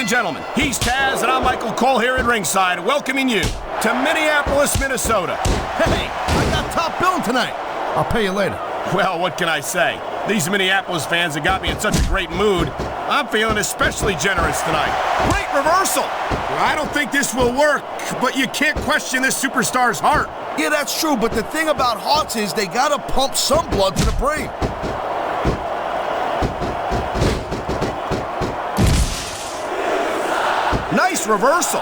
gentlemen, he's Taz and I'm Michael Cole here at ringside, welcoming you to Minneapolis, Minnesota. Hey, I got top billing tonight. I'll pay you later. Well, what can I say? These Minneapolis fans have got me in such a great mood. I'm feeling especially generous tonight. Great reversal. Well, I don't think this will work, but you can't question this superstar's heart. Yeah, that's true, but the thing about hearts is they gotta pump some blood to the brain. Nice reversal.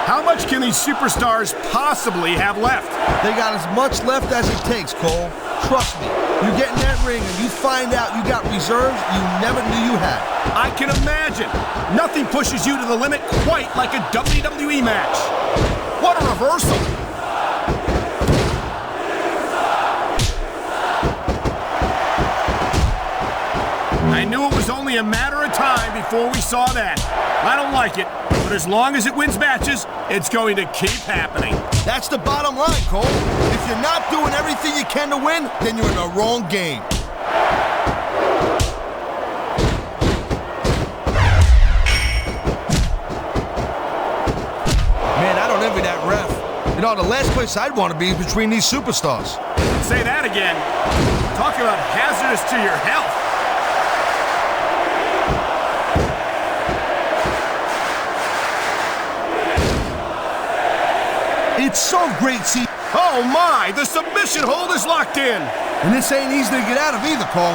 How much can these superstars possibly have left? They got as much left as it takes, Cole. Trust me, you get in that ring and you find out you got reserves you never knew you had. I can imagine. Nothing pushes you to the limit quite like a WWE match. What a reversal. I knew it was only a matter of time before we saw that. I don't like it, but as long as it wins matches, it's going to keep happening. That's the bottom line, Cole. If you're not doing everything you can to win, then you're in the wrong game. Man, I don't envy that ref. You know, the last place I'd want to be is between these superstars. Say that again. Talk about hazardous to your health. It's so great, see. Oh my, the submission hold is locked in. And this ain't easy to get out of either, Cole.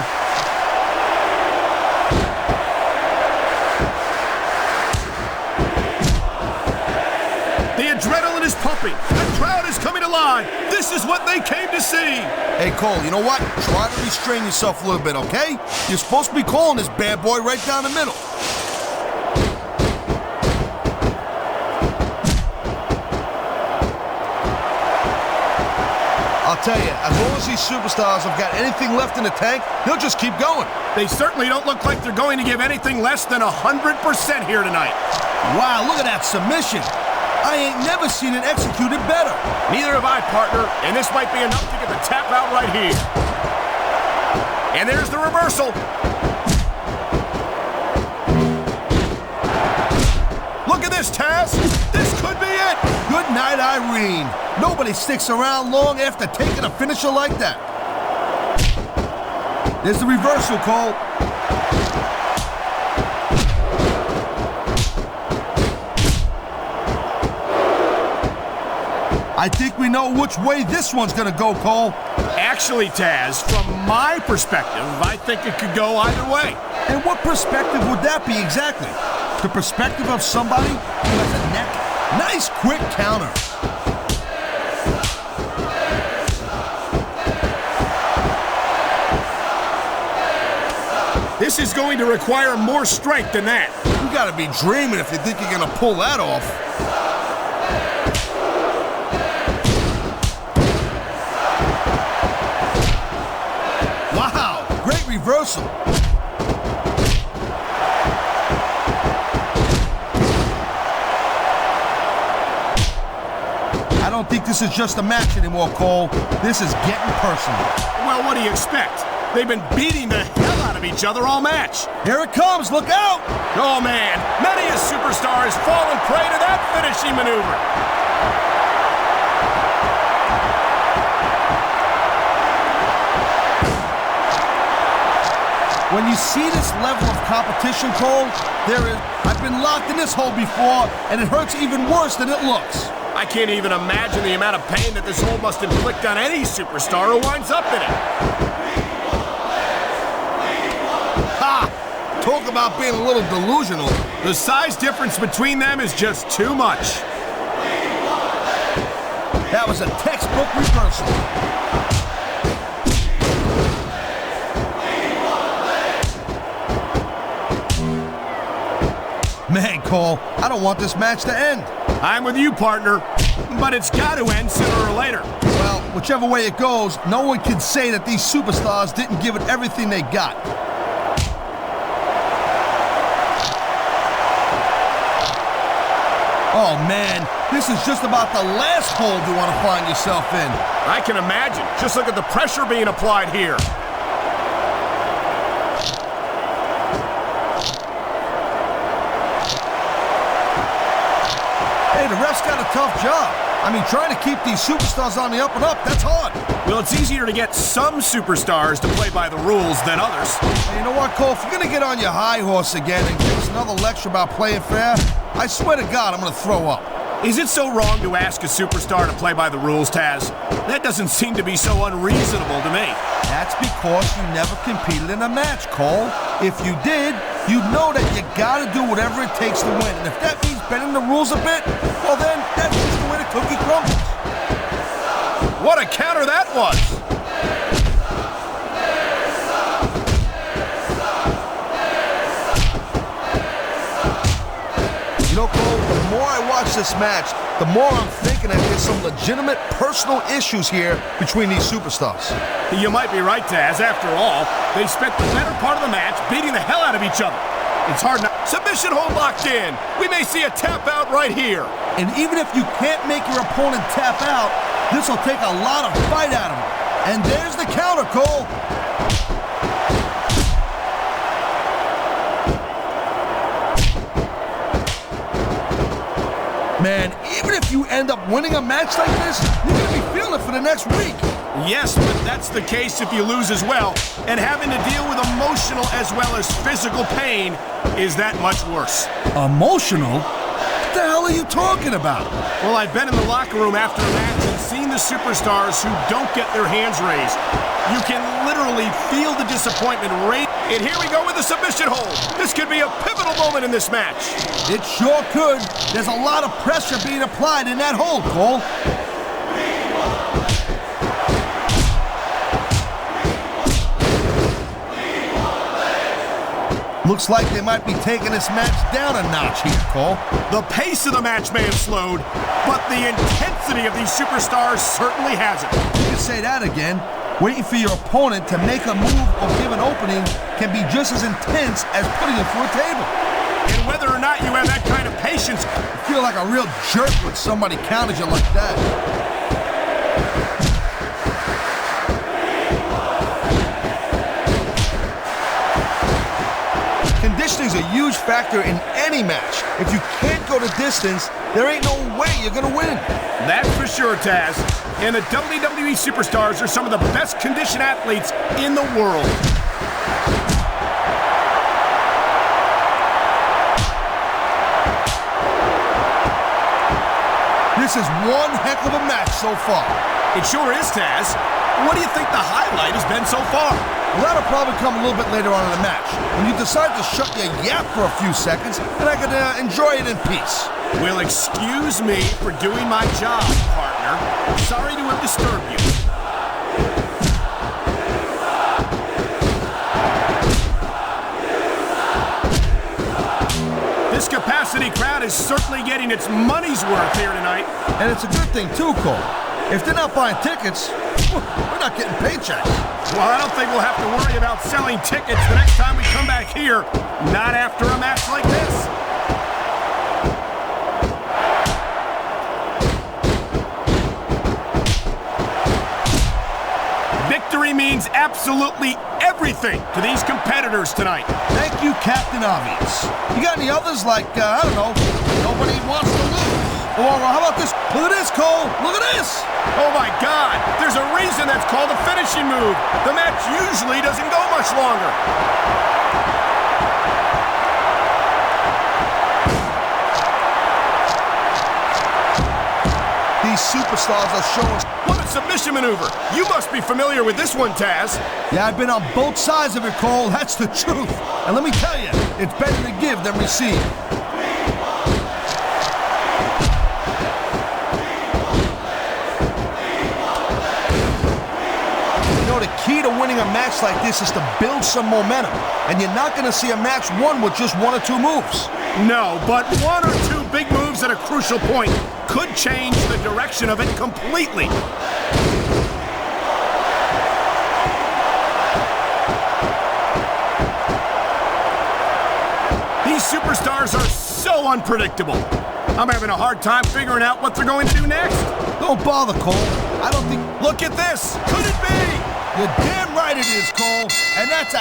The adrenaline is pumping. The crowd is coming alive. This is what they came to see. Hey, Cole, you know what? Try to restrain yourself a little bit, okay? You're supposed to be calling this bad boy right down the middle. I'll tell you, as long as these superstars have got anything left in the tank, they'll just keep going. They certainly don't look like they're going to give anything less than 100% here tonight. Wow, look at that submission. I ain't never seen it executed better. Neither have I, partner, and this might be enough to get the tap out right here. And there's the reversal. Look at this, Taz. This could be it. Good night, Irene. Nobody sticks around long after taking a finisher like that. There's the reversal, Cole. I think we know which way this one's gonna go, Cole. Actually, Taz, from my perspective, I think it could go either way. And what perspective would that be exactly? The perspective of somebody who has a neck? Nice quick counter. This is going to require more strength than that. You gotta be dreaming if you think you're gonna pull that off. Wow, great reversal. I don't think this is just a match anymore, Cole. This is getting personal. Well, what do you expect? They've been beating the hell out of each other all match. Here it comes, look out! Oh man, many a superstar has fallen prey to that finishing maneuver. When you see this level of competition, Cole, I've been locked in this hole before, and it hurts even worse than it looks. I can't even imagine the amount of pain that this hole must inflict on any superstar who winds up in it. Ha! Talk about being a little delusional. The size difference between them is just too much. That was a textbook reversal. Man, Cole, I don't want this match to end. I'm with you, partner, but it's got to end sooner or later. Well, whichever way it goes, no one can say that these superstars didn't give it everything they got. Oh, man, this is just about the last hole you want to find yourself in. I can imagine. Just look at the pressure being applied here. Hey, the ref's got a tough job. I mean, trying to keep these superstars on the up and up, that's hard. Well, it's easier to get some superstars to play by the rules than others. Hey, you know what, Cole? If you're going to get on your high horse again and give us another lecture about playing fair, I swear to God, I'm going to throw up. Is it so wrong to ask a superstar to play by the rules, Taz? That doesn't seem to be so unreasonable to me. That's because you never competed in a match, Cole. If you did, you'd know that you gotta do whatever it takes to win. And if that means bending the rules a bit, well then, that's just the way the cookie crumbles. What a counter that was! You know, Cole, the more I watch this match, the more I'm thinking that there's some legitimate personal issues here between these superstars. You might be right, Taz. After all, they spent the better part of the match beating the hell out of each other. It's hard not. Submission hold locked in. We may see a tap out right here. And even if you can't make your opponent tap out, this will take a lot of fight out of him. And there's the counter, Cole. Man, even if you end up winning a match like this, you're going to be feeling it for the next week. Yes, but that's the case if you lose as well. And having to deal with emotional as well as physical pain is that much worse. Emotional? What the hell are you talking about? Well, I've been in the locker room after a match and seen the superstars who don't get their hands raised. You can literally feel the disappointment rate. And here we go with the submission hold. This could be a pivotal moment in this match. It sure could. There's a lot of pressure being applied in that hold, Cole. Looks like they might be taking this match down a notch here, Cole. The pace of the match may have slowed, but the intensity of these superstars certainly hasn't. You can say that again. Waiting for your opponent to make a move or give an opening can be just as intense as putting it through a table. And whether or not you have that kind of patience, you feel like a real jerk when somebody counters you like that. Conditioning's a huge factor in any match. If you can't go the distance, there ain't no way you're gonna win. That's for sure, Taz. And the WWE superstars are some of the best conditioned athletes in the world. This is one heck of a match so far. It sure is, Taz. What do you think the highlight has been so far? Well, that'll probably come a little bit later on in the match, when you decide to shut your yap for a few seconds, and I can enjoy it in peace. Well, excuse me for doing my job, partner. Sorry to have disturbed you. This capacity crowd is certainly getting its money's worth here tonight. And it's a good thing, too, Cole. If they're not buying tickets, we're not getting paychecks. Well, I don't think we'll have to worry about selling tickets the next time we come back here. Not after a match like this. Victory means absolutely everything to these competitors tonight. Thank you, Captain Obvious. You got any others like, I don't know, nobody wants to lose? Or how about this? Look at this, Cole. Look at this. Oh, my God. There's a reason that's called a finishing move. The match usually doesn't go much longer. These superstars are showing... What a submission maneuver. You must be familiar with this one, Taz. Yeah, I've been on both sides of it, Cole. That's the truth. And let me tell you, it's better to give than receive. The key to winning a match like this is to build some momentum, and you're not going to see a match won with just one or two moves. No, but one or two big moves at a crucial point could change the direction of it completely. These superstars are so unpredictable. I'm having a hard time figuring out what they're going to do next. Don't bother, Cole. I don't think... Look at this. Could it be? You're damn right it is, Cole. And that's a